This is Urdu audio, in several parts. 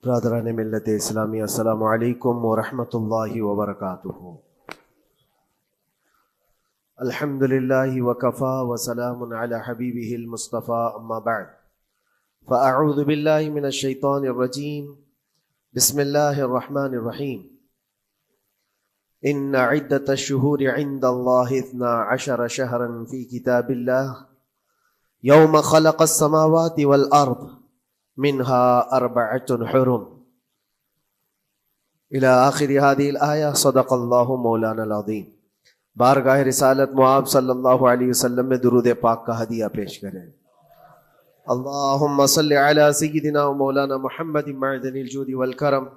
برادران ملت اسلامی، السلام علیکم ورحمۃ اللہ وبرکاتہ۔ الحمد للہ وکفا وسلام علی حبیبہ المصطفیٰ، اما بعد فاعوذ باللہ من الشیطان الرجیم، بسم اللہ الرحمن الرحیم۔ ان عدۃ الشہور عند اللہ 12 شہرا فی کتاب اللہ یوم خلق السماوات والارض منها 4 حرم الى آخر هذه الآیہ۔ صدق اللہ مولانا العظیم۔ بارگاہ رسالت معاب صلی اللہ علیہ وسلم میں درود پاک کا ہدیہ پیش کریں۔ اللہم صل علی سیدنا و مولانا محمد معدن الجود والکرم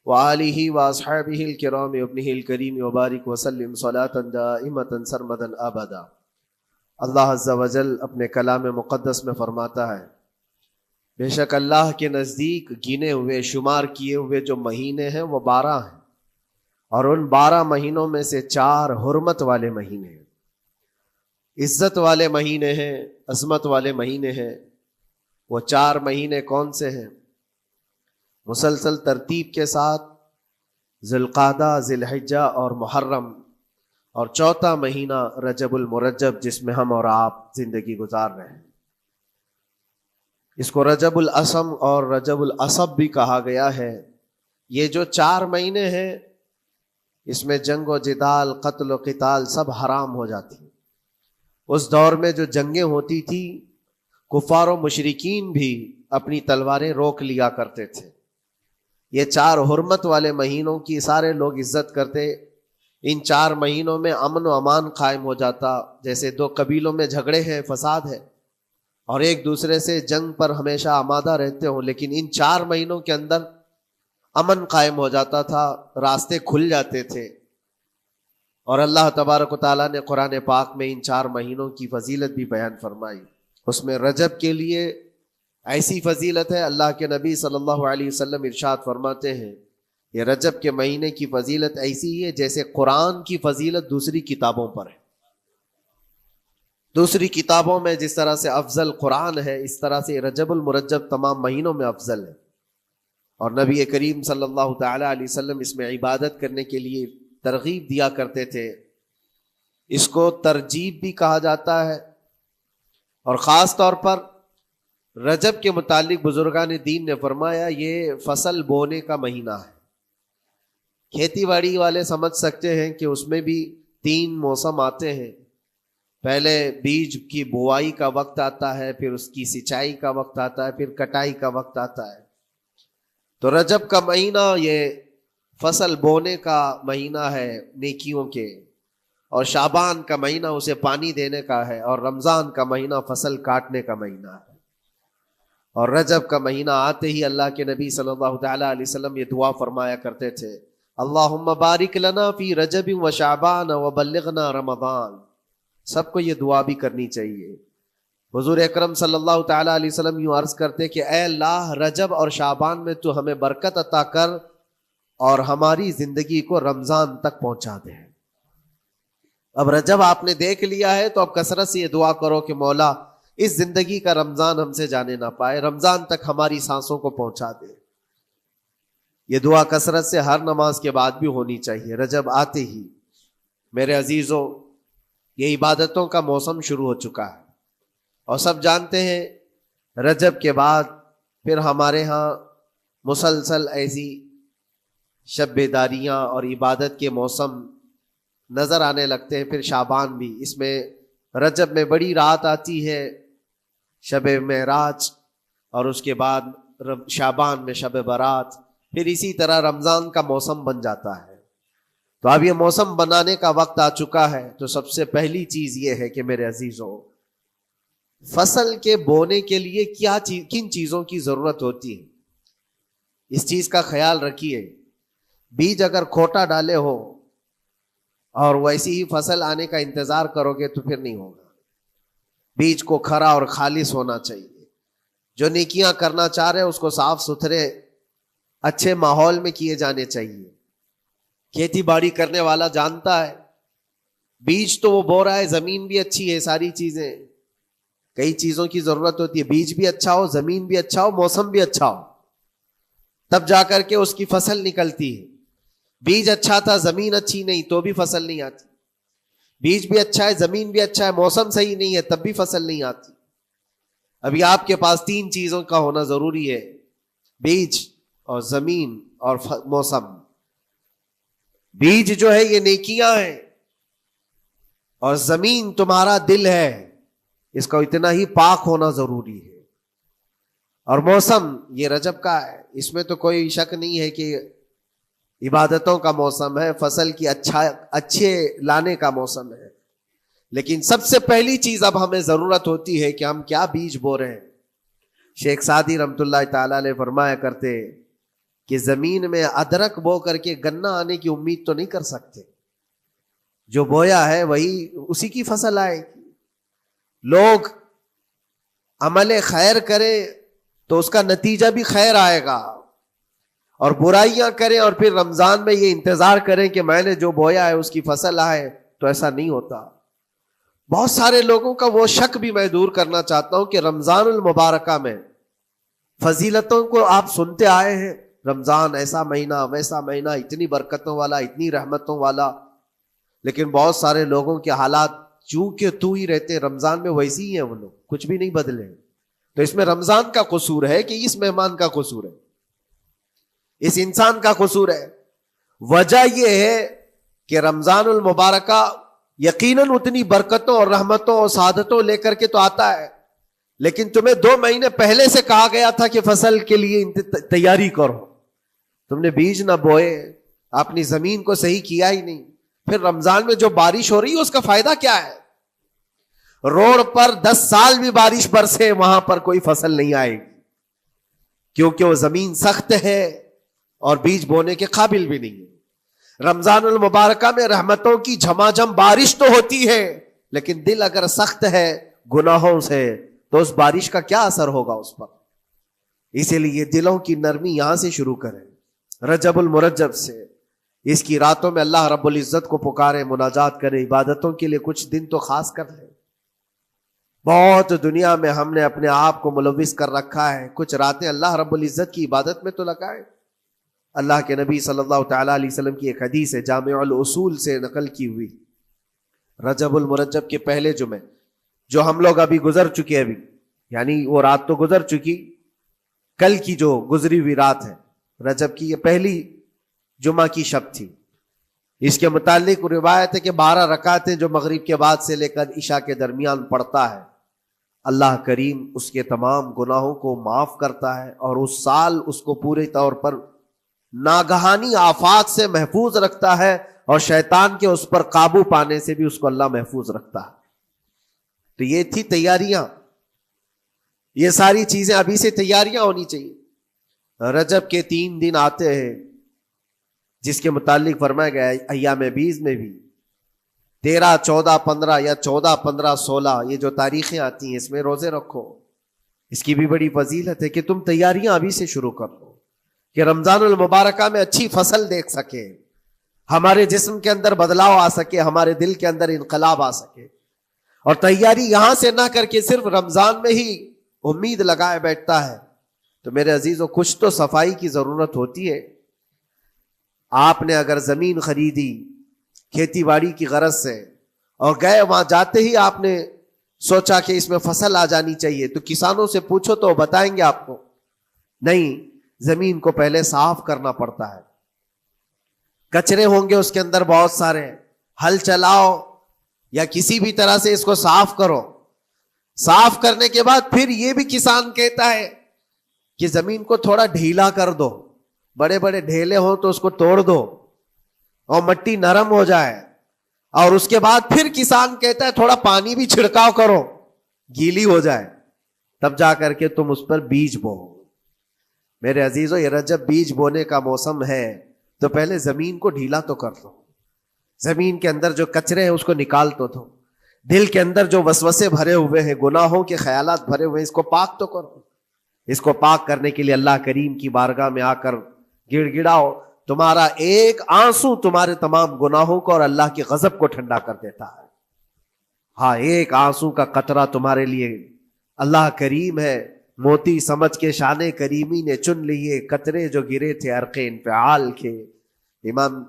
وآلہ واصحابہ الکرام وابنہ الکریم وبارک وسلم صلاة دائمة سرمدا ابدا۔ اللہ عز و جل اپنے کلام مقدس میں فرماتا ہے، بے شک اللہ کے نزدیک گنے ہوئے شمار کیے ہوئے جو مہینے ہیں وہ 12 ہیں، اور ان 12 مہینوں میں سے 4 حرمت والے مہینے ہیں، عزت والے مہینے ہیں، عظمت والے مہینے ہیں۔ وہ 4 مہینے کون سے ہیں؟ مسلسل ترتیب کے ساتھ ذی القعدہ، ذی الحجہ اور محرم، اور 4تھا مہینہ رجب المرجب جس میں ہم اور آپ زندگی گزار رہے ہیں۔ اس کو رجب الاسم اور رجب العصب بھی کہا گیا ہے۔ یہ جو 4 مہینے ہیں اس میں جنگ و جدال، قتل و قتال سب حرام ہو جاتی ہیں۔ اس دور میں جو جنگیں ہوتی تھی، کفار و مشرکین بھی اپنی تلواریں روک لیا کرتے تھے۔ یہ 4 حرمت والے مہینوں کی سارے لوگ عزت کرتے۔ ان 4 مہینوں میں امن و امان قائم ہو جاتا۔ جیسے 2 قبیلوں میں جھگڑے ہیں، فساد ہے، اور ایک دوسرے سے جنگ پر ہمیشہ آمادہ رہتے ہوں، لیکن ان 4 مہینوں کے اندر امن قائم ہو جاتا تھا، راستے کھل جاتے تھے۔ اور اللہ تبارک و تعالیٰ نے قرآن پاک میں ان 4 مہینوں کی فضیلت بھی بیان فرمائی۔ اس میں رجب کے لیے ایسی فضیلت ہے، اللہ کے نبی صلی اللہ علیہ وسلم ارشاد فرماتے ہیں، یہ رجب کے مہینے کی فضیلت ایسی ہے جیسے قرآن کی فضیلت دوسری کتابوں پر ہے۔ دوسری کتابوں میں جس طرح سے افضل قرآن ہے، اس طرح سے رجب المرجب تمام مہینوں میں افضل ہے۔ اور نبی کریم صلی اللہ تعالی علیہ وسلم اس میں عبادت کرنے کے لیے ترغیب دیا کرتے تھے۔ اس کو ترجیب بھی کہا جاتا ہے، اور خاص طور پر رجب کے متعلق بزرگان دین نے فرمایا یہ فصل بونے کا مہینہ ہے۔ کھیتی باڑی والے سمجھ سکتے ہیں کہ اس میں بھی 3 موسم آتے ہیں۔ پہلے بیج کی بوائی کا وقت آتا ہے، پھر اس کی سچائی کا وقت آتا ہے، پھر کٹائی کا وقت آتا ہے۔ تو رجب کا مہینہ یہ فصل بونے کا مہینہ ہے نیکیوں کے، اور شعبان کا مہینہ اسے پانی دینے کا ہے، اور رمضان کا مہینہ فصل کاٹنے کا مہینہ ہے۔ اور رجب کا مہینہ آتے ہی اللہ کے نبی صلی اللہ تعالی علیہ وسلم یہ دعا فرمایا کرتے تھے، اللہم بارک لنا فی رجب و شعبان وبلغنا رمضان۔ سب کو یہ دعا بھی کرنی چاہیے۔ حضور اکرم صلی اللہ تعالی علیہ وسلم یوں عرض کرتے کہ اے اللہ، رجب اور شعبان میں تو ہمیں برکت عطا کر اور ہماری زندگی کو رمضان تک پہنچا دے۔ اب رجب آپ نے دیکھ لیا ہے تو اب کثرت سے یہ دعا کرو کہ مولا اس زندگی کا رمضان ہم سے جانے نہ پائے، رمضان تک ہماری سانسوں کو پہنچا دے۔ یہ دعا کثرت سے ہر نماز کے بعد بھی ہونی چاہیے۔ رجب آتے ہی میرے عزیزوں یہ عبادتوں کا موسم شروع ہو چکا ہے، اور سب جانتے ہیں رجب کے بعد پھر ہمارے ہاں مسلسل ایسی شب بیداریاں اور عبادت کے موسم نظر آنے لگتے ہیں۔ پھر شعبان بھی، اس میں رجب میں بڑی رات آتی ہے، شب معراج، اور اس کے بعد شعبان میں شب برات، پھر اسی طرح رمضان کا موسم بن جاتا ہے۔ تو اب یہ موسم بنانے کا وقت آ چکا ہے۔ تو سب سے پہلی چیز یہ ہے کہ میرے عزیزوں، فصل کے بونے کے لیے کن چیزوں کی ضرورت ہوتی ہے، اس چیز کا خیال رکھیے۔ بیج اگر کھوٹا ڈالے ہو اور ویسی ہی فصل آنے کا انتظار کرو گے تو پھر نہیں ہوگا۔ بیج کو کھرا اور خالص ہونا چاہیے۔ جو نیکیاں کرنا چاہ رہے اس کو صاف ستھرے اچھے ماحول میں کیے جانے چاہیے۔ کھیتی باڑی کرنے والا جانتا ہے، بیج تو وہ بو رہا ہے، زمین بھی اچھی ہے، ساری چیزیں، کئی چیزوں کی ضرورت ہوتی ہے، بیج بھی اچھا ہو، زمین بھی اچھا ہو، موسم بھی اچھا ہو۔ تب جا کر کے اس کی فصل نکلتی ہے. بیج اچھا تھا زمین اچھی نہیں تو بھی فصل نہیں آتی. بیج بھی اچھا ہے زمین بھی اچھا ہے موسم صحیح نہیں ہے تب بھی فصل نہیں آتی. ابھی آپ کے پاس 3 چیزوں کا ہونا ضروری ہے, بیج اور زمین اور موسم. بیج جو ہے یہ نیکیاں ہیں, اور زمین تمہارا دل ہے, اس کا اتنا ہی پاک ہونا ضروری ہے. اور موسم یہ رجب کا ہے, اس میں تو کوئی شک نہیں ہے کہ عبادتوں کا موسم ہے, فصل کی اچھے لانے کا موسم ہے. لیکن سب سے پہلی چیز اب ہمیں ضرورت ہوتی ہے کہ ہم کیا بیج بو رہے ہیں. شیخ سعدی رحمت اللہ تعالی علیہ فرمایا کرتے کہ زمین میں ادرک بو کر کے گنا آنے کی امید تو نہیں کر سکتے, جو بویا ہے وہی اسی کی فصل آئے گی. لوگ عمل خیر کریں تو اس کا نتیجہ بھی خیر آئے گا, اور برائیاں کریں اور پھر رمضان میں یہ انتظار کریں کہ میں نے جو بویا ہے اس کی فصل آئے, تو ایسا نہیں ہوتا. بہت سارے لوگوں کا وہ شک بھی میں دور کرنا چاہتا ہوں کہ رمضان المبارکہ میں فضیلتوں کو آپ سنتے آئے ہیں, رمضان ایسا مہینہ ویسا مہینہ, اتنی برکتوں والا اتنی رحمتوں والا, لیکن بہت سارے لوگوں کے حالات چونکہ تو ہی رہتے رمضان میں ویسی ہی ہیں, وہ لوگ کچھ بھی نہیں بدلے. تو اس میں رمضان کا قصور ہے کہ اس مہمان کا قصور ہے, اس انسان کا قصور ہے؟ وجہ یہ ہے کہ رمضان المبارکہ یقیناً اتنی برکتوں اور رحمتوں اور سعادتوں لے کر کے تو آتا ہے, لیکن تمہیں 2 مہینے پہلے سے کہا گیا تھا کہ فصل کے لیے تیاری کرو, تم نے بیج نہ بوئے, اپنی زمین کو صحیح کیا ہی نہیں. پھر رمضان میں جو بارش ہو رہی ہے اس کا فائدہ کیا ہے؟ روڈ پر 10 سال بھی بارش برسے وہاں پر کوئی فصل نہیں آئے گی, کیونکہ وہ زمین سخت ہے اور بیج بونے کے قابل بھی نہیں ہے. رمضان المبارکہ میں رحمتوں کی جھماجھم بارش تو ہوتی ہے, لیکن دل اگر سخت ہے گناہوں سے تو اس بارش کا کیا اثر ہوگا اس پر. اسی لیے دلوں کی نرمی یہاں سے شروع کریں, رجب المرجب سے. اس کی راتوں میں اللہ رب العزت کو پکاریں, مناجات کریں, عبادتوں کے لیے کچھ دن تو خاص کر لیں. بہت دنیا میں ہم نے اپنے آپ کو ملوث کر رکھا ہے, کچھ راتیں اللہ رب العزت کی عبادت میں تو لگائیں. اللہ کے نبی صلی اللہ تعالیٰ علیہ وسلم کی ایک حدیث ہے جامع الاصول سے نقل کی ہوئی, رجب المرجب کے پہلے جمعے جو ہم لوگ ابھی گزر چکے, ابھی یعنی وہ رات تو گزر چکی, کل کی جو گزری ہوئی رات ہے رجب کی, یہ پہلی جمعہ کی شب تھی. اس کے متعلق روایت ہے کہ 12 رکعتیں جو مغرب کے بعد سے لے کر عشاء کے درمیان پڑھتا ہے, اللہ کریم اس کے تمام گناہوں کو معاف کرتا ہے, اور اس سال اس کو پورے طور پر ناگہانی آفات سے محفوظ رکھتا ہے, اور شیطان کے اس پر قابو پانے سے بھی اس کو اللہ محفوظ رکھتا ہے. تو یہ تھی تیاریاں, یہ ساری چیزیں ابھی سے تیاریاں ہونی چاہیے. رجب کے 3 دن آتے ہیں جس کے متعلق فرمایا گیا ہے ایام بیز میں بھی 13, 14, 15 یا 14, 15, 16 یہ جو تاریخیں آتی ہیں اس میں روزے رکھو. اس کی بھی بڑی فضیلت ہے کہ تم تیاریاں ابھی سے شروع کر دو کہ رمضان المبارکہ میں اچھی فصل دیکھ سکے, ہمارے جسم کے اندر بدلاؤ آ سکے, ہمارے دل کے اندر انقلاب آ سکے. اور تیاری یہاں سے نہ کر کے صرف رمضان میں ہی امید لگائے بیٹھتا ہے. تو میرے عزیزوں کچھ تو صفائی کی ضرورت ہوتی ہے. آپ نے اگر زمین خریدی کھیتی باڑی کی غرض سے اور گئے, وہاں جاتے ہی آپ نے سوچا کہ اس میں فصل آ جانی چاہیے, تو کسانوں سے پوچھو تو بتائیں گے آپ کو نہیں, زمین کو پہلے صاف کرنا پڑتا ہے, کچرے ہوں گے اس کے اندر بہت سارے, ہل چلاؤ یا کسی بھی طرح سے اس کو صاف کرو. صاف کرنے کے بعد پھر یہ بھی کسان کہتا ہے کہ زمین کو تھوڑا ڈھیلا کر دو, بڑے بڑے ڈھیلے ہوں تو اس کو توڑ دو اور مٹی نرم ہو جائے. اور اس کے بعد پھر کسان کہتا ہے تھوڑا پانی بھی چھڑکاؤ کرو, گیلی ہو جائے, تب جا کر کے تم اس پر بیج بو. میرے عزیزو یہ رجب بیج بونے کا موسم ہے, تو پہلے زمین کو ڈھیلا تو کر دو, زمین کے اندر جو کچرے ہیں اس کو نکال تو دو, دل کے اندر جو وسوسے بھرے ہوئے ہیں, گناہوں کے خیالات بھرے ہوئے ہیں, اس کو پاک تو کرو. اس کو پاک کرنے کے لیے اللہ کریم کی بارگاہ میں آ کر گڑ گڑاؤ. تمہارا ایک آنسو تمہارے تمام گناہوں کو اور اللہ کے غضب کو ٹھنڈا کر دیتا ہے. ہاں, ایک آنسو کا قطرہ تمہارے لیے اللہ کریم ہے, موتی سمجھ کے شان کریمی نے چن لیے قطرے جو گرے تھے عرق انفعال کے۔ امام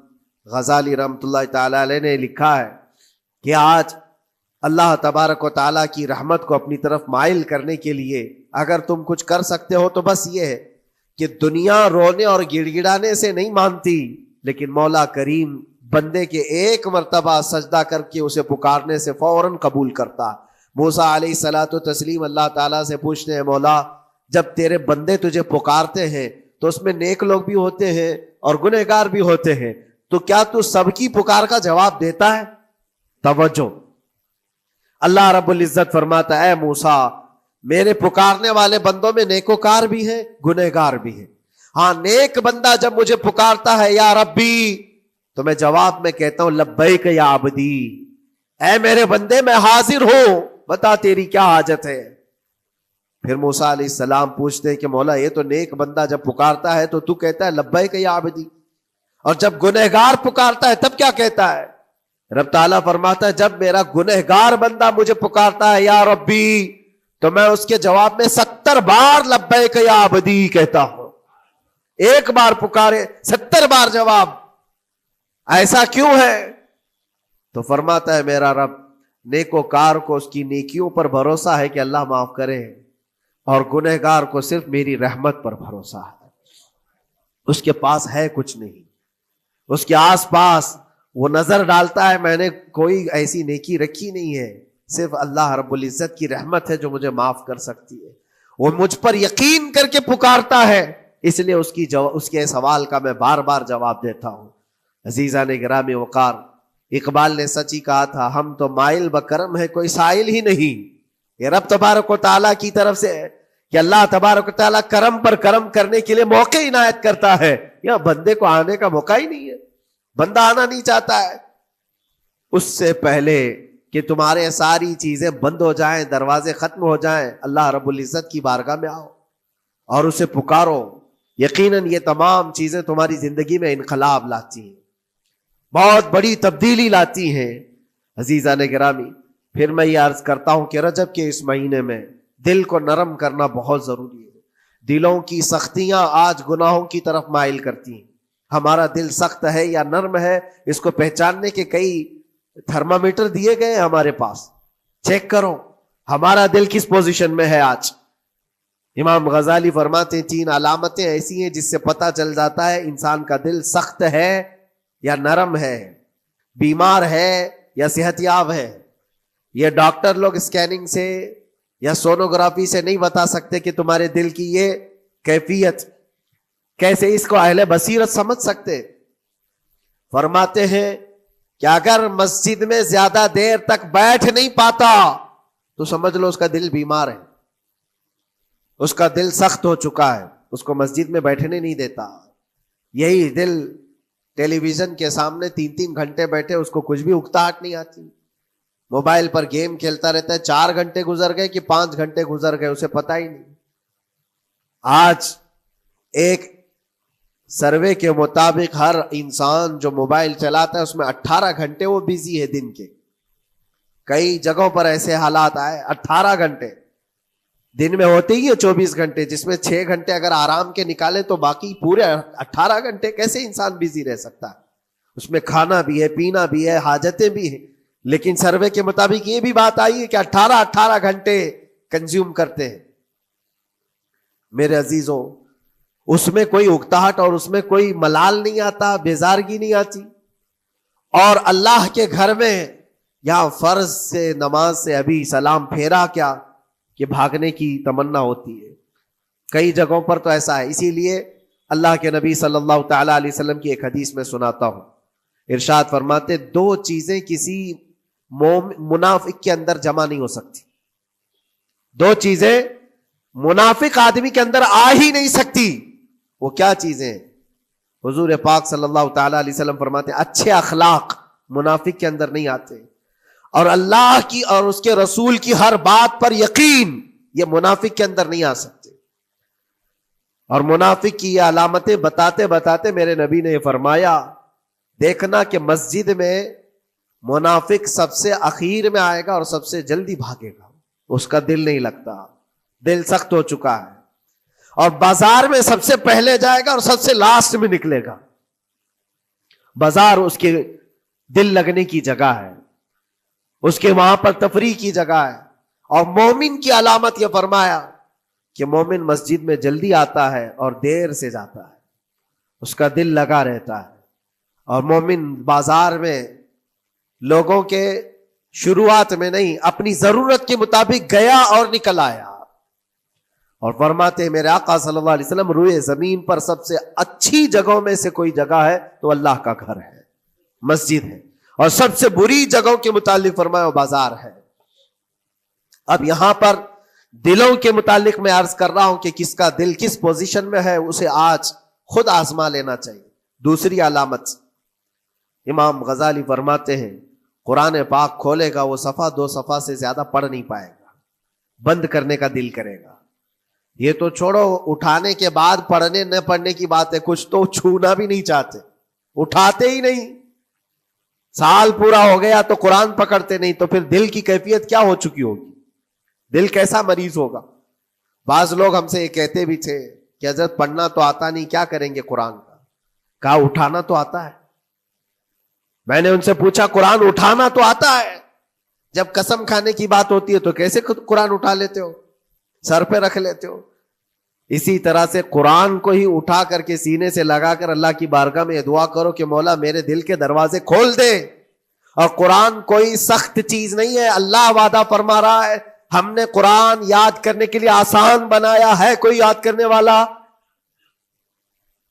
غزالی رحمۃ اللہ تعالی علیہ نے لکھا ہے کہ آج اللہ تبارک و تعالیٰ کی رحمت کو اپنی طرف مائل کرنے کے لیے اگر تم کچھ کر سکتے ہو تو بس یہ ہے کہ دنیا رونے اور گڑ گڑانے سے نہیں مانتی، لیکن مولا کریم بندے کے ایک مرتبہ سجدہ کر کے اسے پکارنے سے فوراً قبول کرتا۔ موسیٰ علیہ الصلاۃ والتسلیم اللہ تعالیٰ سے پوچھتے ہیں، مولا جب تیرے بندے تجھے پکارتے ہیں تو اس میں نیک لوگ بھی ہوتے ہیں اور گنہگار بھی ہوتے ہیں، تو کیا تو سب کی پکار کا جواب دیتا ہے؟ توجہ، اللہ رب العزت فرماتا ہے، اے موسیٰ میرے پکارنے والے بندوں میں نیکوکار بھی ہیں گنہگار بھی ہیں، ہاں نیک بندہ جب مجھے پکارتا ہے یا ربی تو میں جواب میں کہتا ہوں لبیک یا عبدی، اے میرے بندے میں حاضر ہوں، بتا تیری کیا حاجت ہے۔ پھر موسیٰ علیہ السلام پوچھتے ہیں کہ مولا یہ تو نیک بندہ جب پکارتا ہے تو کہتا ہے لبیک یا عبدی، اور جب گنہگار پکارتا ہے تب کیا کہتا ہے؟ رب تعالیٰ فرماتا ہے جب میرا گنہگار بندہ مجھے پکارتا ہے یا ربی تو میں اس کے جواب میں 70 بار لبیک یا عبدی کہتا ہوں۔ ایک بار پکارے 70 بار جواب، ایسا کیوں ہے؟ تو فرماتا ہے میرا رب نیکوکار کو اس کی نیکیوں پر بھروسہ ہے کہ اللہ معاف کرے، اور گنہگار کو صرف میری رحمت پر بھروسہ ہے، اس کے پاس ہے کچھ نہیں، اس کے آس پاس وہ نظر ڈالتا ہے میں نے کوئی ایسی نیکی رکھی نہیں ہے، صرف اللہ رب العزت کی رحمت ہے جو مجھے معاف کر سکتی ہے، وہ مجھ پر یقین کر کے پکارتا ہے، اس لیے اس کے سوال کا میں بار بار جواب دیتا ہوں۔ عزیزان گرامی وقار، اقبال نے سچ ہی کہا تھا، ہم تو مائل بکرم ہے کوئی سائل ہی نہیں۔ یہ رب تبارک و تعالیٰ کی طرف سے ہے کہ اللہ تبارک و تعالیٰ کرم پر کرم کرنے کے لیے موقع عنایت کرتا ہے، یا بندے کو آنے کا موقع ہی نہیں ہے، بندہ آنا نہیں چاہتا ہے۔ اس سے پہلے کہ تمہارے ساری چیزیں بند ہو جائیں، دروازے ختم ہو جائیں، اللہ رب العزت کی بارگاہ میں آؤ اور اسے پکارو، یقیناً یہ تمام چیزیں تمہاری زندگی میں انقلاب لاتی ہیں، بہت بڑی تبدیلی لاتی ہیں۔ عزیزان گرامی، پھر میں یہ عرض کرتا ہوں کہ رجب کے اس مہینے میں دل کو نرم کرنا بہت ضروری ہے۔ دلوں کی سختیاں آج گناہوں کی طرف مائل کرتی ہیں۔ ہمارا دل سخت ہے یا نرم ہے، اس کو پہچاننے کے کئی تھرمامیٹر دیے گئے ہیں ہمارے پاس، چیک کرو ہمارا دل کس پوزیشن میں ہے آج۔ امام غزالی فرماتے ہیں 3 علامتیں ایسی ہیں جس سے پتہ چل جاتا ہے انسان کا دل سخت ہے یا نرم ہے، بیمار ہے یا صحت یاب ہے۔ یہ ڈاکٹر لوگ اسکیننگ سے یا سونوگرافی سے نہیں بتا سکتے کہ تمہارے دل کی یہ کیفیت، کیسے اس کو اہل بصیرت سمجھ سکتے؟ فرماتے ہیں کہ اگر مسجد میں زیادہ دیر تک بیٹھ نہیں پاتا تو سمجھ لو اس کا دل بیمار ہے، اس کا دل سخت ہو چکا ہے، اس کو مسجد میں بیٹھنے نہیں دیتا۔ یہی دل ٹیلی ویژن کے سامنے 3 گھنٹے بیٹھے، اس کو کچھ بھی اکتاہٹ نہیں آتی، موبائل پر گیم کھیلتا رہتا ہے، 4 گھنٹے گزر گئے کہ 5 گھنٹے گزر گئے اسے پتہ ہی نہیں۔ آج ایک سروے کے مطابق ہر انسان جو موبائل چلاتا ہے اس میں 18 گھنٹے وہ بیزی ہے دن کے۔ کئی جگہوں پر ایسے حالات آئے 18 گھنٹے دن میں ہوتے ہی ہے 24 گھنٹے، جس میں 6 گھنٹے اگر آرام کے نکالے تو باقی پورے 18 گھنٹے کیسے انسان بیزی رہ سکتا ہے؟ اس میں کھانا بھی ہے، پینا بھی ہے، حاجتیں بھی ہیں، لیکن سروے کے مطابق یہ بھی بات آئی ہے کہ 18 گھنٹے کنزیوم کرتے ہیں۔ میرے عزیزوں، اس میں کوئی اکتاہٹ اور اس میں کوئی ملال نہیں آتا، بیزارگی نہیں آتی، اور اللہ کے گھر میں یا فرض سے نماز سے ابھی سلام پھیرا کیا کہ بھاگنے کی تمنا ہوتی ہے۔ کئی جگہوں پر تو ایسا ہے، اسی لیے اللہ کے نبی صلی اللہ تعالی علیہ وسلم کی ایک حدیث میں سناتا ہوں، ارشاد فرماتے 2 چیزیں کسی منافق کے اندر جمع نہیں ہو سکتی، 2 چیزیں منافق آدمی کے اندر آ ہی نہیں سکتی۔ وہ کیا چیزیں ہیں؟ حضور پاک صلی اللہ تعالی علیہ وسلم فرماتے ہیں اچھے اخلاق منافق کے اندر نہیں آتے، اور اللہ کی اور اس کے رسول کی ہر بات پر یقین، یہ منافق کے اندر نہیں آ سکتے۔ اور منافق کی یہ علامتیں بتاتے بتاتے میرے نبی نے یہ فرمایا، دیکھنا کہ مسجد میں منافق سب سے اخیر میں آئے گا اور سب سے جلدی بھاگے گا، اس کا دل نہیں لگتا۔ دل سخت ہو چکا ہے، اور بازار میں سب سے پہلے جائے گا اور سب سے لاسٹ میں نکلے گا. بازار اس کے دل لگنے کی جگہ ہے، اس کے وہاں پر تفریح کی جگہ ہے. اور مومن کی علامت یہ فرمایا کہ مومن مسجد میں جلدی آتا ہے اور دیر سے جاتا ہے، اس کا دل لگا رہتا ہے. اور مومن بازار میں لوگوں کے شروعات میں نہیں، اپنی ضرورت کے مطابق گیا اور نکل آیا. اور فرماتے میرے آقا صلی اللہ علیہ وسلم، روئے زمین پر سب سے اچھی جگہوں میں سے کوئی جگہ ہے تو اللہ کا گھر ہے، مسجد ہے. اور سب سے بری جگہوں کے متعلق فرمایا وہ بازار ہے. اب یہاں پر دلوں کے متعلق میں عرض کر رہا ہوں کہ کس کا دل کس پوزیشن میں ہے، اسے آج خود آزما لینا چاہیے. دوسری علامت، امام غزالی فرماتے ہیں قرآن پاک کھولے گا وہ صفحہ 2 صفحہ سے زیادہ پڑھ نہیں پائے گا، بند کرنے کا دل کرے گا. یہ تو چھوڑو اٹھانے کے بعد پڑھنے نہ پڑھنے کی بات ہے، کچھ تو چھونا بھی نہیں چاہتے، اٹھاتے ہی نہیں. سال پورا ہو گیا تو قرآن پکڑتے نہیں، تو پھر دل کی کیفیت کیا ہو چکی ہوگی، دل کیسا مریض ہوگا. بعض لوگ ہم سے یہ کہتے بھی تھے کہ حضرت پڑھنا تو آتا نہیں، کیا کریں گے قرآن کا. کہا اٹھانا تو آتا ہے. میں نے ان سے پوچھا قرآن اٹھانا تو آتا ہے، جب قسم کھانے کی بات ہوتی ہے تو کیسے قرآن اٹھا لیتے ہو، سر پہ رکھ لیتے ہو. اسی طرح سے قرآن کو ہی اٹھا کر کے سینے سے لگا کر اللہ کی بارگاہ میں دعا کرو کہ مولا میرے دل کے دروازے کھول دے. اور قرآن کوئی سخت چیز نہیں ہے، اللہ وعدہ فرما رہا ہے ہم نے قرآن یاد کرنے کے لیے آسان بنایا ہے. کوئی یاد کرنے والا،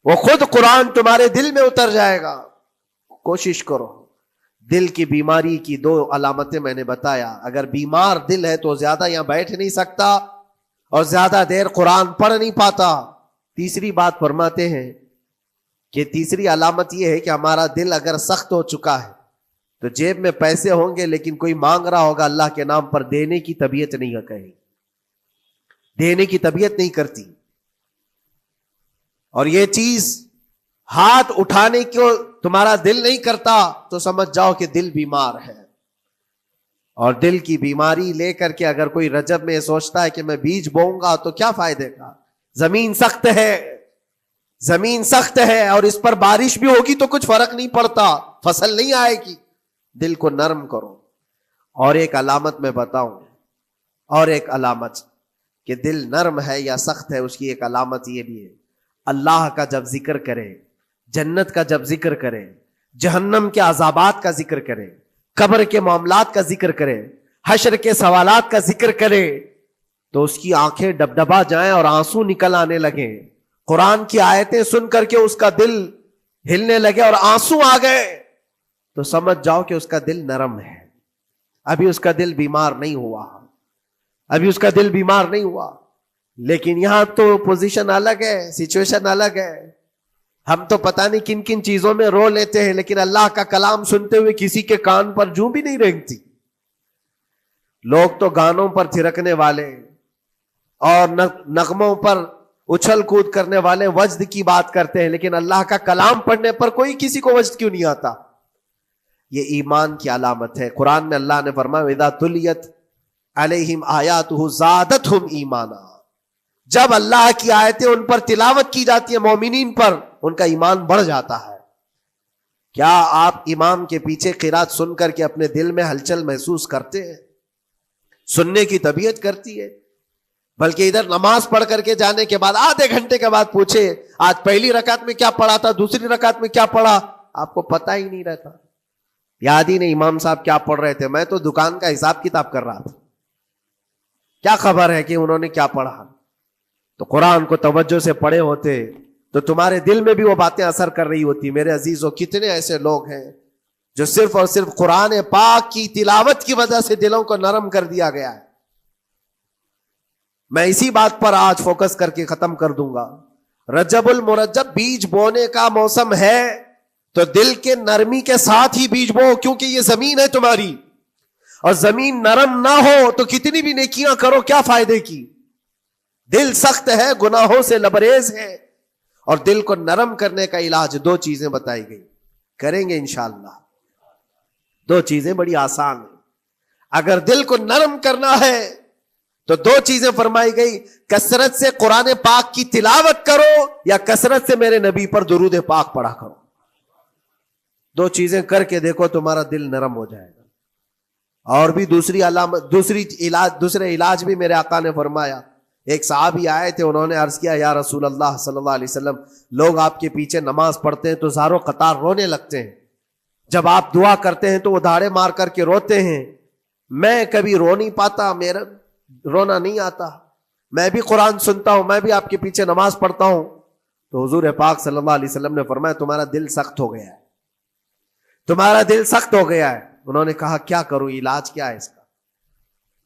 وہ خود قرآن تمہارے دل میں اتر جائے گا. کوشش کرو. دل کی بیماری کی 2 علامتیں میں نے بتایا. اگر بیمار دل ہے تو زیادہ یہاں بیٹھ نہیں سکتا اور زیادہ دیر قرآن پڑھ نہیں پاتا. تیسری بات فرماتے ہیں کہ تیسری علامت یہ ہے کہ ہمارا دل اگر سخت ہو چکا ہے تو جیب میں پیسے ہوں گے لیکن کوئی مانگ رہا ہوگا اللہ کے نام پر، دینے کی طبیعت نہیں ہے، کہیں دینے کی طبیعت نہیں کرتی. اور یہ چیز ہاتھ اٹھانے کو تمہارا دل نہیں کرتا تو سمجھ جاؤ کہ دل بیمار ہے. اور دل کی بیماری لے کر کے اگر کوئی رجب میں سوچتا ہے کہ میں بیج بوؤں گا تو کیا فائدے کا، زمین سخت ہے، زمین سخت ہے اور اس پر بارش بھی ہوگی تو کچھ فرق نہیں پڑتا، فصل نہیں آئے گی. دل کو نرم کرو. اور ایک علامت میں بتاؤں، اور ایک علامت کہ دل نرم ہے یا سخت ہے، اس کی ایک علامت یہ بھی ہے، اللہ کا جب ذکر کرے، جنت کا جب ذکر کرے، جہنم کے عذابات کا ذکر کرے، قبر کے معاملات کا ذکر کرے، حشر کے سوالات کا ذکر کرے، تو اس کی آنکھیں ڈبڈبا جائیں اور آنسو نکل آنے لگے. قرآن کی آیتیں سن کر کے اس کا دل ہلنے لگے اور آنسو آ گئے تو سمجھ جاؤ کہ اس کا دل نرم ہے. ابھی اس کا دل بیمار نہیں ہوا، ابھی اس کا دل بیمار نہیں ہوا. لیکن یہاں تو پوزیشن الگ ہے، سچویشن الگ ہے. ہم تو پتہ نہیں کن کن چیزوں میں رو لیتے ہیں، لیکن اللہ کا کلام سنتے ہوئے کسی کے کان پر جوں بھی نہیں رینگتی. لوگ تو گانوں پر تھرکنے والے اور نغموں پر اچھل کود کرنے والے وجد کی بات کرتے ہیں، لیکن اللہ کا کلام پڑھنے پر کوئی کسی کو وجد کیوں نہیں آتا. یہ ایمان کی علامت ہے. قرآن میں اللہ نے فرمایا اذا تلیت علیہم آیاتہ زادتہم ایمانا، جب اللہ کی آیتیں ان پر تلاوت کی جاتی ہیں، مومنین پر، ان کا ایمان بڑھ جاتا ہے. کیا آپ امام کے پیچھے قرات سن کر کے اپنے دل میں ہلچل محسوس کرتے ہیں؟ سننے کی طبیعت کرتی ہے. بلکہ ادھر نماز پڑھ کر کے جانے کے بعد آدھے گھنٹے کے بعد پوچھے آج پہلی رکعت میں کیا پڑھا تھا، دوسری رکعت میں کیا پڑھا، آپ کو پتہ ہی نہیں رہتا، یاد ہی نہیں امام صاحب کیا پڑھ رہے تھے. میں تو دکان کا حساب کتاب کر رہا تھا، کیا خبر ہے کہ انہوں نے کیا پڑھا. تو قرآن کو توجہ سے پڑھے ہوتے تو تمہارے دل میں بھی وہ باتیں اثر کر رہی ہوتی. میرے عزیزوں، کتنے ایسے لوگ ہیں جو صرف اور صرف قرآن پاک کی تلاوت کی وجہ سے دلوں کو نرم کر دیا گیا ہے. میں اسی بات پر آج فوکس کر کے ختم کر دوں گا. رجب المرجب بیج بونے کا موسم ہے تو دل کے نرمی کے ساتھ ہی بیج بو، کیونکہ یہ زمین ہے تمہاری، اور زمین نرم نہ ہو تو کتنی بھی نیکیاں کرو کیا فائدے کی. دل سخت ہے، گناہوں سے لبریز ہے، اور دل کو نرم کرنے کا علاج 2 چیزیں بتائی گئی، کریں گے انشاءاللہ. 2 چیزیں بڑی آسان ہیں. اگر دل کو نرم کرنا ہے تو دو چیزیں فرمائی گئی، کثرت سے قرآن پاک کی تلاوت کرو یا کثرت سے میرے نبی پر درود پاک پڑھا کرو. دو چیزیں کر کے دیکھو تمہارا دل نرم ہو جائے گا. اور بھی دوسرے علاج بھی میرے آقا نے فرمایا. ایک صحابی آئے تھے، انہوں نے عرض کیا یا رسول اللہ صلی اللہ علیہ وسلم، لوگ آپ کے پیچھے نماز پڑھتے ہیں تو زاروں قطار رونے لگتے ہیں، جب آپ دعا کرتے ہیں تو وہ دھاڑے مار کر کے روتے ہیں، میں کبھی رو نہیں پاتا، میرا رونا نہیں آتا، میں بھی قرآن سنتا ہوں، میں بھی آپ کے پیچھے نماز پڑھتا ہوں. تو حضور پاک صلی اللہ علیہ وسلم نے فرمایا تمہارا دل سخت ہو گیا ہے، تمہارا دل سخت ہو گیا ہے. انہوں نے کہا کیا کروں، علاج کیا ہے اس کا؟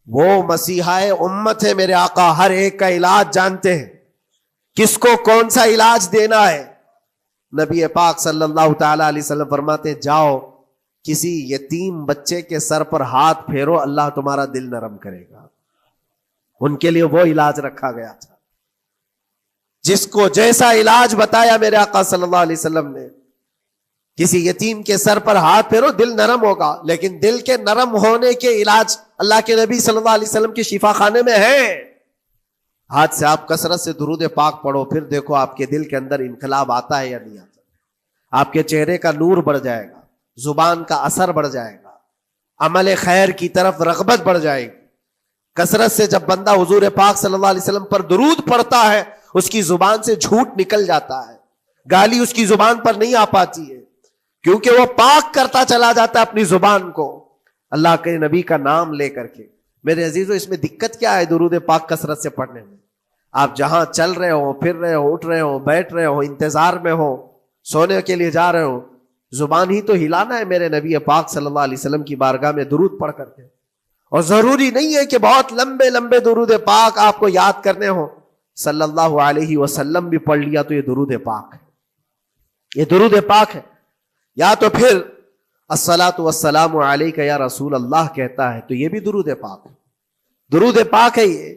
وہ مسیحائے امت ہے میرے آقا، ہر ایک کا علاج جانتے ہیں، کس کو کون سا علاج دینا ہے. نبی پاک صلی اللہ تعالی علیہ وسلم فرماتے ہیں جاؤ کسی یتیم بچے کے سر پر ہاتھ پھیرو، اللہ تمہارا دل نرم کرے گا. ان کے لیے وہ علاج رکھا گیا تھا. جس کو جیسا علاج بتایا میرے آقا صلی اللہ علیہ وسلم نے، کسی یتیم کے سر پر ہاتھ پھیرو، دل نرم ہوگا. لیکن دل کے نرم ہونے کے علاج اللہ کے نبی صلی اللہ علیہ وسلم کے شفا خانے میں ہے. ہاتھ سے آپ کثرت سے درود پاک پڑھو، پھر دیکھو آپ کے دل کے اندر انقلاب آتا ہے یا نہیں آتا. آپ کے چہرے کا نور بڑھ جائے گا، زبان کا اثر بڑھ جائے گا، عمل خیر کی طرف رغبت بڑھ جائے گی. کثرت سے جب بندہ حضور پاک صلی اللہ علیہ وسلم پر درود پڑھتا ہے، اس کی زبان سے جھوٹ نکل جاتا ہے، گالی اس کی زبان پر نہیں آ پاتی ہے، کیونکہ وہ پاک کرتا چلا جاتا ہے اپنی زبان کو اللہ کے نبی کا نام لے کر کے. میرے عزیزو، اس میں دقت کیا ہے درود پاک کثرت سے پڑھنے میں؟ آپ جہاں چل رہے ہو، پھر رہے ہو، اٹھ رہے ہو، بیٹھ رہے ہو، انتظار میں ہو، سونے کے لیے جا رہے ہو، زبان ہی تو ہلانا ہے میرے نبی پاک صلی اللہ علیہ وسلم کی بارگاہ میں درود پڑھ کر کے. اور ضروری نہیں ہے کہ بہت لمبے لمبے درود پاک آپ کو یاد کرنے ہو، صلی اللہ علیہ وسلم بھی پڑھ لیا تو یہ درود پاک ہے، یہ درود پاک ہے. یا تو پھر الصلاۃ والسلام علیک یا رسول اللہ کہتا ہے تو یہ بھی درود پاک ہے، درود پاک ہے یہ.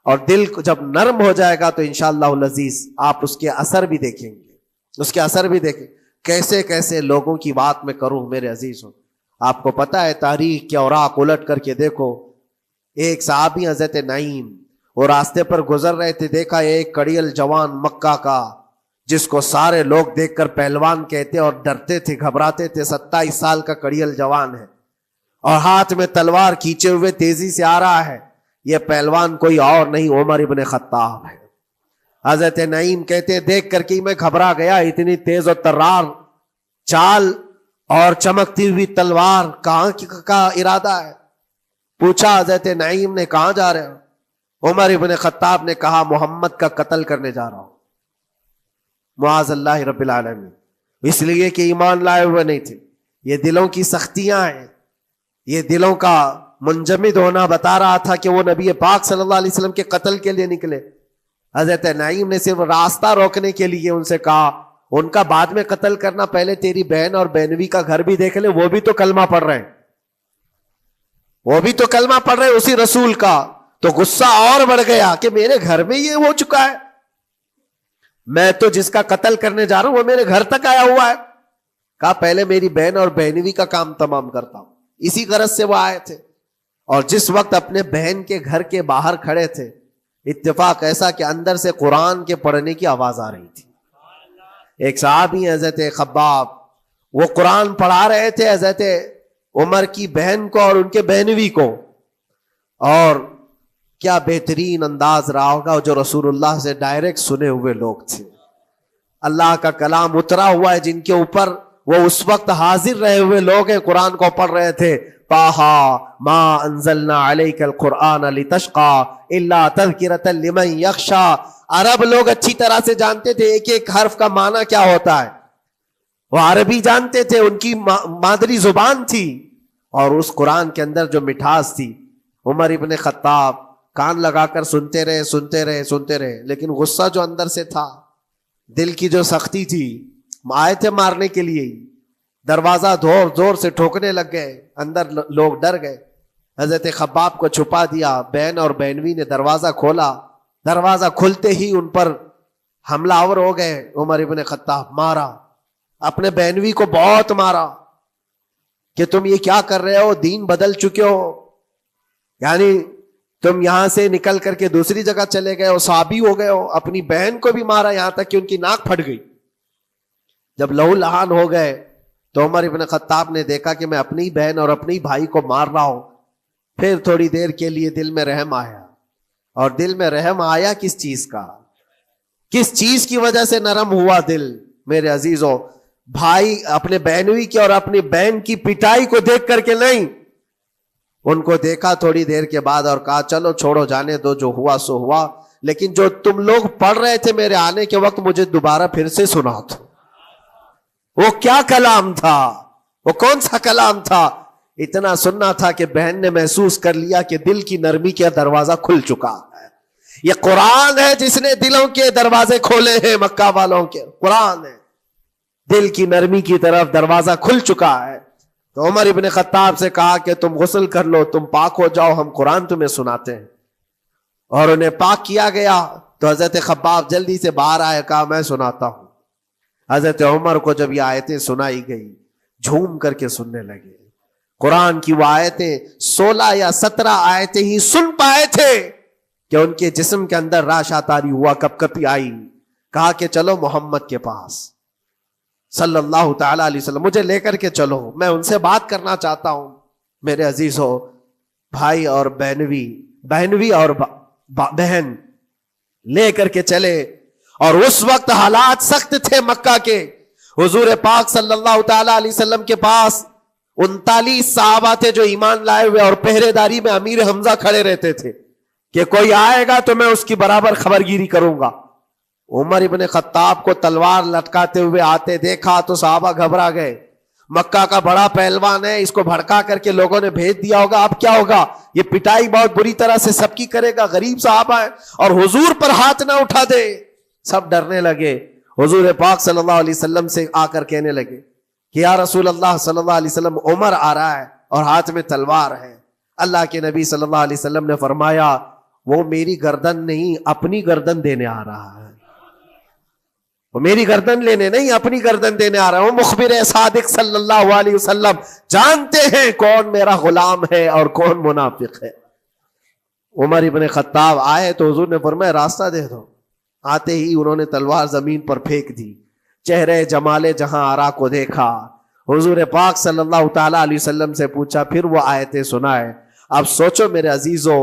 اور دل کو جب نرم ہو جائے گا تو انشاءاللہ العزیز آپ اس کے اثر بھی دیکھیں گے، اس کے اثر بھی دیکھیں. کیسے کیسے لوگوں کی بات میں کروں میرے عزیزوں. آپ کو پتا ہے تاریخ کے اوراق الٹ کر کے دیکھو. ایک صحابی حضرت نعیم، وہ راستے پر گزر رہے تھے، دیکھا ایک کڑیل جوان مکہ کا، جس کو سارے لوگ دیکھ کر پہلوان کہتے اور ڈرتے تھے، گھبراتے تھے. 27 سال کا کڑیل جوان ہے اور ہاتھ میں تلوار کھینچے ہوئے تیزی سے آ رہا ہے. یہ پہلوان کوئی اور نہیں، عمر ابن خطاب ہے. حضرت نعیم کہتے دیکھ کر کے میں گھبرا گیا، اتنی تیز اور ترار چال اور چمکتی ہوئی تلوار، کہاں کا ارادہ ہے؟ پوچھا حضرت نعیم نے کہاں جا رہے ہو؟ عمر ابن خطاب نے کہا محمد کا قتل کرنے جا رہا ہوں. معاذ اللہ رب العالمین. اس لیے کہ ایمان لائے ہوئے نہیں تھے. یہ دلوں کی سختیاں ہیں، یہ دلوں کا منجمد ہونا بتا رہا تھا کہ وہ نبی پاک صلی اللہ علیہ وسلم کے قتل کے لیے نکلے. حضرت نعیم نے صرف راستہ روکنے کے لیے ان سے کہا ان کا بعد میں قتل کرنا، پہلے تیری بہن اور بہنوی کا گھر بھی دیکھ لے، وہ بھی تو کلمہ پڑھ رہے ہیں، وہ بھی تو کلمہ پڑھ رہے ہیں اسی رسول کا. تو غصہ اور بڑھ گیا کہ میرے گھر میں یہ ہو چکا ہے، میں تو جس کا قتل کرنے جا رہا ہوں وہ میرے گھر تک آیا ہوا ہے. کہا پہلے میری بہن اور بہنوی کا کام تمام کرتا ہوں. اسی غرض سے وہ آئے تھے. اور جس وقت اپنے بہن کے گھر کے باہر کھڑے تھے، اتفاق ایسا کہ اندر سے قرآن کے پڑھنے کی آواز آ رہی تھی. ایک صحابی حضرت خباب، وہ قرآن پڑھا رہے تھے حضرت عمر کی بہن کو اور ان کے بہنوی کو. اور کیا بہترین انداز رہا ہوگا، جو رسول اللہ سے ڈائریکٹ سنے ہوئے لوگ تھے، اللہ کا کلام اترا ہوا ہے جن کے اوپر، وہ اس وقت حاضر رہے ہوئے لوگ ہیں، قرآن کو پڑھ رہے تھے. طٰہٰ ما انزلنا علیک القرآن لتشقی الا تذکرۃ لمن یخشی. عرب لوگ اچھی طرح سے جانتے تھے ایک ایک حرف کا معنی کیا ہوتا ہے، وہ عربی جانتے تھے، ان کی مادری زبان تھی. اور اس قرآن کے اندر جو مٹھاس تھی، عمر ابن خطاب کان لگا کر سنتے رہے سنتے رہے سنتے رہے. لیکن غصہ جو اندر سے تھا، دل کی جو سختی تھی، آئے تھے مارنے کے لیے، دروازہ زور زور سے ٹھوکنے لگ گئے، اندر لوگ ڈر گئے. حضرت خباب کو چھپا دیا، بہن اور بہنوی نے دروازہ کھولا. دروازہ کھلتے ہی ان پر حملہ آور ہو گئے. عمر ابن خطاب مارا، اپنے بہنوی کو بہت مارا کہ تم یہ کیا کر رہے ہو، دین بدل چکے ہو. یعنی تم یہاں سے نکل کر کے دوسری جگہ چلے گئے ہو، صحابی ہو گئے ہو، اپنی بہن کو بھی مارا یہاں تک کہ ان کی ناک پھٹ گئی. جب لہو لہان ہو گئے تو عمر ابن خطاب نے دیکھا کہ میں اپنی بہن اور اپنی بھائی کو مار رہا ہوں. پھر تھوڑی دیر کے لیے دل میں رحم آیا. اور دل میں رحم آیا کس چیز کا؟ کس چیز کی وجہ سے نرم ہوا دل میرے عزیزوں؟ بھائی اپنے بہنوئی کی اور اپنی بہن کی پٹائی کو دیکھ کر کے نہیں، ان کو دیکھا تھوڑی دیر کے بعد اور کہا چلو چھوڑو جانے دو، جو ہوا سو ہوا، لیکن جو تم لوگ پڑھ رہے تھے میرے آنے کے وقت مجھے دوبارہ پھر سے سنا دو. وہ کیا کلام تھا؟ وہ کون سا کلام تھا؟ اتنا سننا تھا کہ بہن نے محسوس کر لیا کہ دل کی نرمی کا دروازہ کھل چکا ہے. یہ قرآن ہے جس نے دلوں کے دروازے کھولے ہیں. مکہ والوں کے قرآن ہے، دل کی نرمی کی طرف دروازہ کھل چکا ہے. تو عمر ابن خطاب سے کہا کہ تم غسل کر لو، تم پاک ہو جاؤ، ہم قرآن تمہیں سناتے ہیں. اور انہیں پاک کیا گیا. تو حضرت خباب جلدی سے باہر آئے، کہا میں سناتا ہوں. حضرت عمر کو جب یہ آیتیں سنائی گئی جھوم کر کے سننے لگے. قرآن کی وہ آیتیں 16 یا 17 آیتیں ہی سن پائے تھے کہ ان کے جسم کے اندر راشا تاری ہوا، کپ کپی آئی. کہا کہ چلو محمد کے پاس صلی اللہ تعالی علیہ وسلم، مجھے لے کر کے چلو، میں ان سے بات کرنا چاہتا ہوں. میرے عزیزو، بھائی اور بہنوی اور بہن لے کر کے چلے. اور اس وقت حالات سخت تھے مکہ کے. حضور پاک صلی اللہ تعالی علیہ وسلم کے پاس 39 صحابہ تھے جو ایمان لائے ہوئے، اور پہرے داری میں امیر حمزہ کھڑے رہتے تھے کہ کوئی آئے گا تو میں اس کی برابر خبرگیری کروں گا. عمر ابن خطاب کو تلوار لٹکاتے ہوئے آتے دیکھا تو صحابہ گھبرا گئے. مکہ کا بڑا پہلوان ہے، اس کو بھڑکا کر کے لوگوں نے بھیج دیا ہوگا، اب کیا ہوگا؟ یہ پٹائی بہت بری طرح سے سب کی کرے گا. غریب صحابہ ہیں اور حضور پر ہاتھ نہ اٹھا دے. سب ڈرنے لگے. حضور پاک صلی اللہ علیہ وسلم سے آ کر کہنے لگے کہ یا رسول اللہ صلی اللہ علیہ وسلم، عمر آ رہا ہے اور ہاتھ میں تلوار ہے. اللہ کے نبی صلی اللہ علیہ وسلم نے فرمایا وہ میری گردن نہیں، اپنی گردن دینے آ رہا ہے. وہ میری گردن لینے نہیں، اپنی گردن دینے آ رہا ہے. وہ مخبر صادق صلی اللہ علیہ وسلم جانتے ہیں کون میرا غلام ہے اور کون منافق ہے. عمر ابن خطاب آئے تو حضور نے فرمایا راستہ دے دو. آتے ہی انہوں نے تلوار زمین پر پھینک دی. چہرے جمال جہاں آرا کو دیکھا. حضور پاک صلی اللہ تعالی علیہ وسلم سے پوچھا، پھر وہ آیتیں سنائے. اب سوچو میرے عزیزو،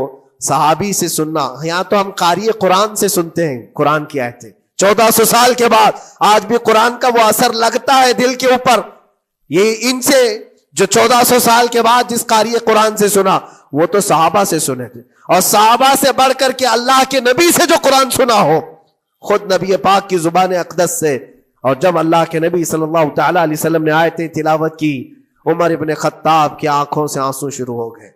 صحابی سے سننا، یہاں تو ہم قاری قرآن سے سنتے ہیں قرآن کی آیتیں 1400 سال کے بعد. آج بھی قرآن کا وہ اثر لگتا ہے دل کے اوپر. یہ ان سے جو 1400 سال کے بعد جس قاری قرآن سے سنا وہ تو صحابہ سے سنے تھے، اور صحابہ سے بڑھ کر کے اللہ کے نبی سے جو قرآن سنا ہو، خود نبی پاک کی زبان اقدس سے. اور جب اللہ کے نبی صلی اللہ تعالی علیہ وسلم نے آیتیں تلاوت کی، عمر ابن خطاب کی آنکھوں سے آنسو شروع ہو گئے.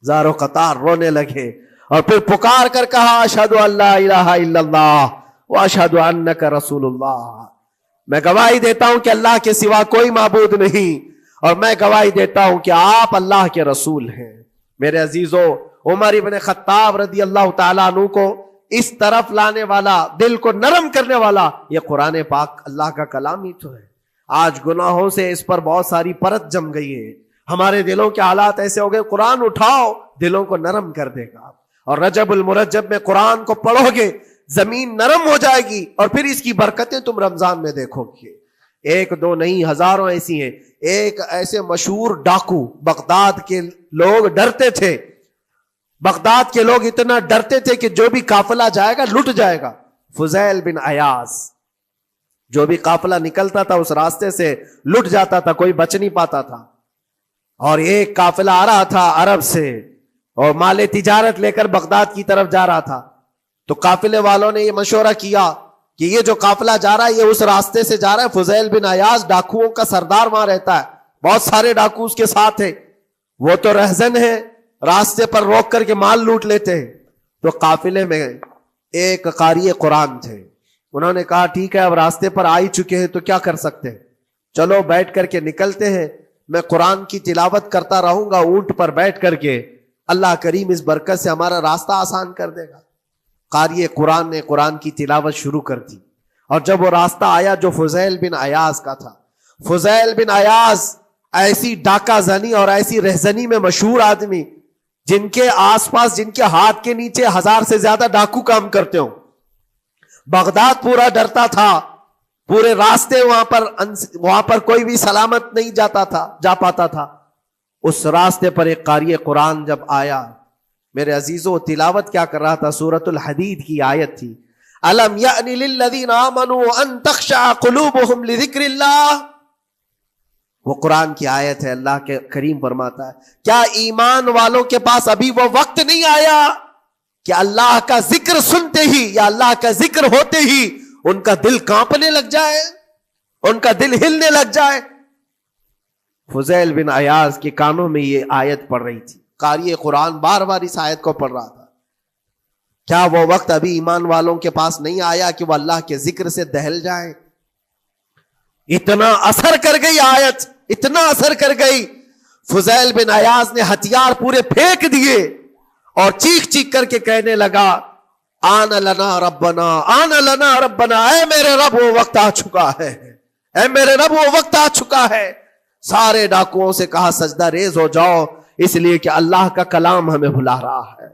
زارو قطار رونے لگے اور پھر پکار کر کہا اشہد ان لا الہ الا اللہ واشہد انک رسول اللہ. میں گواہی دیتا ہوں کہ اللہ کے سوا کوئی معبود نہیں، اور میں گواہی دیتا ہوں کہ آپ اللہ کے رسول ہیں. میرے عزیزو، عمر ابن خطاب رضی اللہ تعالیٰ عنہ کو اس طرف لانے والا، دل کو نرم کرنے والا، یہ قرآن پاک اللہ کا کلام ہی تو ہے. آج گناہوں سے اس پر بہت ساری پرت جم گئی ہے. ہمارے دلوں کے حالات ایسے ہو گئے، قرآن اٹھاؤ دلوں کو نرم کر دے گا. اور رجب المرجب میں قرآن کو پڑھو گے زمین نرم ہو جائے گی، اور پھر اس کی برکتیں تم رمضان میں دیکھو گے. ایک دو نہیں، ہزاروں ایسی ہیں. ایک ایسے مشہور ڈاکو، بغداد کے لوگ ڈرتے تھے. بغداد کے لوگ اتنا ڈرتے تھے کہ جو بھی قافلہ جائے گا لٹ جائے گا. فضیل بن عیاض، جو بھی قافلہ نکلتا تھا اس راستے سے لٹ جاتا تھا، کوئی بچ نہیں پاتا تھا. اور ایک قافلہ آ رہا تھا عرب سے اور مال تجارت لے کر بغداد کی طرف جا رہا تھا. تو قافلے والوں نے یہ مشورہ کیا کہ یہ جو قافلہ جا رہا ہے یہ اس راستے سے جا رہا ہے. فضیل بن عیاض ڈاکوؤں کا سردار وہاں رہتا ہے، بہت سارے ڈاکو اس کے ساتھ ہیں، وہ تو رہزن ہے، راستے پر روک کر کے مال لوٹ لیتے ہیں. تو قافلے میں ایک قاری قرآن تھے. انہوں نے کہا ٹھیک ہے، اب راستے پر آ ہی چکے ہیں تو کیا کر سکتے ہیں، چلو بیٹھ کر کے نکلتے ہیں. میں قرآن کی تلاوت کرتا رہوں گا اونٹ پر بیٹھ کر کے، اللہ کریم اس برکت سے ہمارا راستہ آسان کر دے گا. قاری قرآن نے قرآن کی تلاوت شروع کر دی. اور جب وہ راستہ آیا جو فضیل بن عیاض کا تھا، فضیل بن عیاض ایسی ڈاکہ زنی اور ایسی رہزنی میں مشہور آدمی، جن کے آس پاس، جن کے ہاتھ کے نیچے 1000 سے زیادہ ڈاکو کام کرتے ہوں. بغداد پورا ڈرتا تھا، پورے راستے وہاں پر کوئی بھی سلامت نہیں جا پاتا تھا. اس راستے پر ایک قاری قرآن جب آیا، میرے عزیزو تلاوت کیا کر رہا تھا؟ سورۃ الحدید کی آیت تھی، الم یأن للذین آمنوا ان تخشع قلوبهم لذکر اللہ. وہ قرآن کی آیت ہے. اللہ کے کریم فرماتا ہے کیا ایمان والوں کے پاس ابھی وہ وقت نہیں آیا کہ اللہ کا ذکر سنتے ہی یا اللہ کا ذکر ہوتے ہی ان کا دل کانپنے لگ جائے، ان کا دل ہلنے لگ جائے. فضیل بن عیاض کے کانوں میں یہ آیت پڑھ رہی تھی. قاری قرآن بار بار اس آیت کو پڑھ رہا تھا. کیا وہ وقت ابھی ایمان والوں کے پاس نہیں آیا کہ وہ اللہ کے ذکر سے دہل جائیں؟ اتنا اثر کر گئی آیت، اتنا اثر کر گئی. فضیل بن عیاض نے ہتھیار پورے پھینک دیے اور چیخ چیخ کر کے کہنے لگا آن لنا ربنا، آن لنا ربنا، اے میرے رب وہ وقت آ چکا ہے، اے میرے رب وہ وقت آ چکا ہے. سارے ڈاکوؤں سے کہا سجدہ ریز ہو جاؤ، اس لیے کہ اللہ کا کلام ہمیں بلا رہا ہے.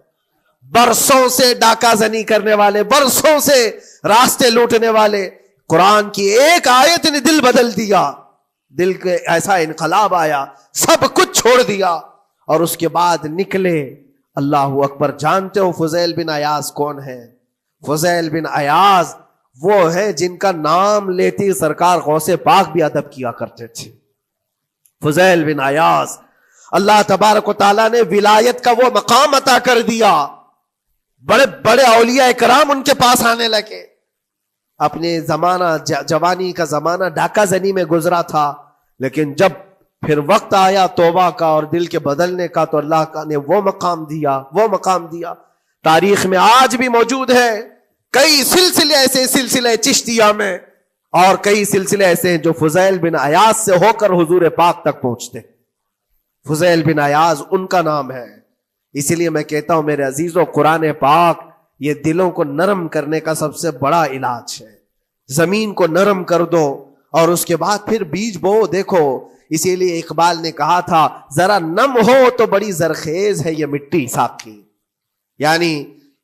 برسوں سے ڈاکہ زنی کرنے والے، برسوں سے راستے لوٹنے والے، قرآن کی ایک آیت نے دل بدل دیا. دل کے ایسا انقلاب آیا، سب کچھ چھوڑ دیا اور اس کے بعد نکلے. اللہ اکبر. جانتے ہو فضیل بن عیاض کون ہے؟ فضیل بن عیاض وہ ہے جن کا نام لیتی سرکار غوث پاک بھی ادب کیا کرتے تھے. فضیل بن عیاض اللہ تبارک و تعالیٰ نے ولایت کا وہ مقام عطا کر دیا. بڑے بڑے اولیاء کرام ان کے پاس آنے لگے. اپنے زمانہ جوانی کا زمانہ ڈاکہ زنی میں گزرا تھا، لیکن جب پھر وقت آیا توبہ کا اور دل کے بدلنے کا تو اللہ کا نے وہ مقام دیا. تاریخ میں آج بھی موجود ہے کئی سلسلے ایسے، سلسلے چشتیہ میں، اور کئی سلسلے ایسے ہیں جو فضیل بن عیاض سے ہو کر حضور پاک تک پہنچتے. فضیل بن عیاض ان کا نام ہے. اسی لیے میں کہتا ہوں میرے عزیزو، قرآن پاک یہ دلوں کو نرم کرنے کا سب سے بڑا علاج ہے. زمین کو نرم کر دو اور اس کے بعد پھر بیج بو. دیکھو اسی لیے اقبال نے کہا تھا ذرا نم ہو تو بڑی زرخیز ہے یہ مٹی ساقی. یعنی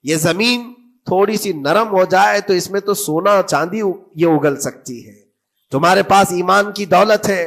یہ زمین تھوڑی سی نرم ہو جائے تو اس میں تو سونا چاندی یہ اگل سکتی ہے. تمہارے پاس ایمان کی دولت ہے،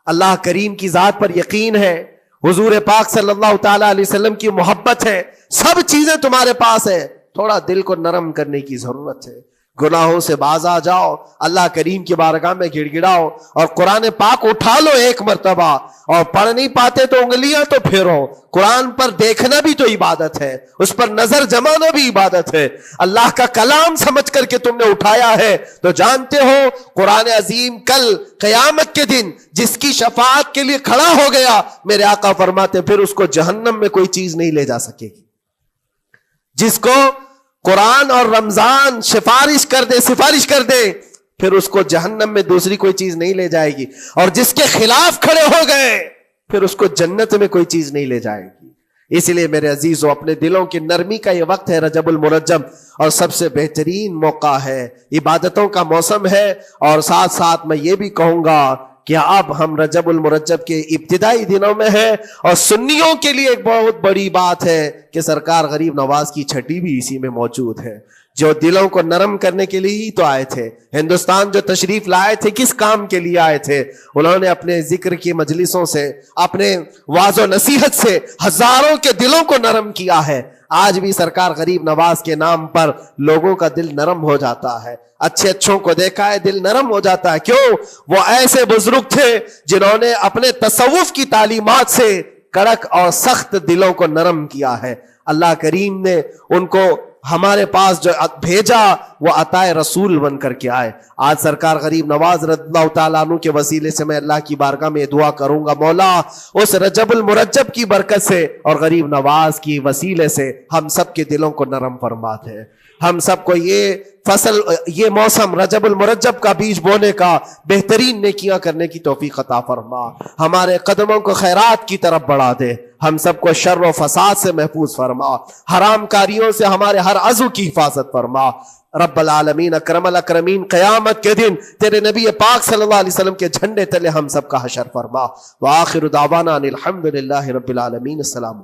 اللہ کریم کی ذات پر یقین ہے، حضور پاک صلی اللہ تعالی علیہ وسلم کی محبت ہے، سب چیزیں تمہارے پاس ہے. تھوڑا دل کو نرم کرنے کی ضرورت ہے. گناہوں سے باز آ جاؤ، اللہ کریم کی بارگاہ میں گڑ گڑاؤ اور قرآن پاک اٹھا لو ایک مرتبہ. اور پڑھ نہیں پاتے تو انگلیاں تو پھیرو. قرآن پر دیکھنا بھی تو عبادت ہے، اس پر نظر جمانا بھی عبادت ہے. اللہ کا کلام سمجھ کر کے تم نے اٹھایا ہے تو جانتے ہو قرآن عظیم کل قیامت کے دن جس کی شفاعت کے لیے کھڑا ہو گیا، میرے آقا فرماتے پھر اس کو جہنم میں کوئی چیز نہیں لے جا سکے گی. جس کو قرآن اور رمضان سفارش کر دے پھر اس کو جہنم میں دوسری کوئی چیز نہیں لے جائے گی. اور جس کے خلاف کھڑے ہو گئے پھر اس کو جنت میں کوئی چیز نہیں لے جائے گی. اس لیے میرے عزیزو اپنے دلوں کی نرمی کا یہ وقت ہے رجب المرجب، اور سب سے بہترین موقع ہے، عبادتوں کا موسم ہے. اور ساتھ ساتھ میں یہ بھی کہوں گا کہ اب ہم رجب المرجب کے ابتدائی دنوں میں ہیں، اور سنیوں کے لیے ایک بہت بڑی بات ہے کہ سرکار غریب نواز کی چھٹی بھی اسی میں موجود ہے، جو دلوں کو نرم کرنے کے لیے ہی تو آئے تھے. ہندوستان جو تشریف لائے تھے کس کام کے لیے آئے تھے؟ انہوں نے اپنے ذکر کی مجلسوں سے، اپنے واعظ و نصیحت سے ہزاروں کے دلوں کو نرم کیا ہے. آج بھی سرکار غریب نواز کے نام پر لوگوں کا دل نرم ہو جاتا ہے. اچھوں کو دیکھا ہے دل نرم ہو جاتا ہے. کیوں؟ وہ ایسے بزرگ تھے جنہوں نے اپنے تصوف کی تعلیمات سے کڑک اور سخت دلوں کو نرم کیا ہے. اللہ کریم نے ان کو ہمارے پاس جو بھیجا وہ عطائے رسول بن کر کے آئے. آج سرکار غریب نواز رضی اللہ تعالیٰ عنہ کے وسیلے سے میں اللہ کی بارگاہ میں دعا کروں گا، مولا اس رجب المرجب کی برکت سے اور غریب نواز کی وسیلے سے ہم سب کے دلوں کو نرم فرما دے. ہم سب کو یہ فصل، یہ موسم رجب المرجب کا بیج بونے کا، بہترین نیکیاں کرنے کی توفیق عطا فرما. ہمارے قدموں کو خیرات کی طرف بڑھا دے. ہم سب کو شر و فساد سے محفوظ فرما. حرام کاریوں سے ہمارے ہر عضو کی حفاظت فرما. رب العالمین اکرم الاکرمین قیامت کے دن تیرے نبی پاک صلی اللہ علیہ وسلم کے جھنڈے تلے ہم سب کا حشر فرما. وآخر دعوانا ان الحمد للہ رب العالمین. السلام.